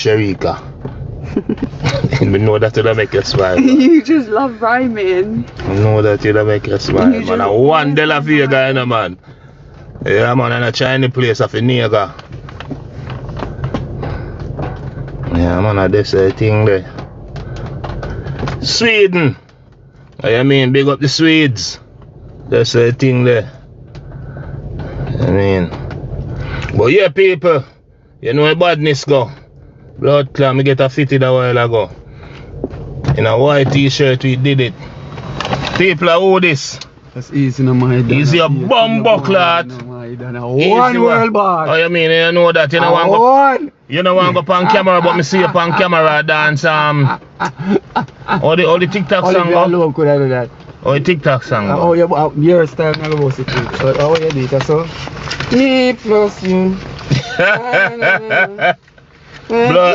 Sharika. We know that it'll make you smile. You just love rhyming. I know that it'll make you smile, man. And one De La Vega, you know, man. Yeah, man, and a Chinese place of a nigga. Yeah, man, I this thing there. Sweden. I mean, big up the Swedes. That's the thing there. I mean. But yeah, people, you know where badness go. Blood clot, me get a fitted a while ago. In a white t-shirt, we did it. People are who this? That's easy no my dad. Easy a bumbo clot. One world boss. Oh, you mean you know that you know want go, you know want go on camera, but me see you on camera dance all the TikTok song go. Alone could I do that. Oh, the TikTok song go. Oh, yeah, your style never was it. Oh, you did that so. Me plus you. Blood.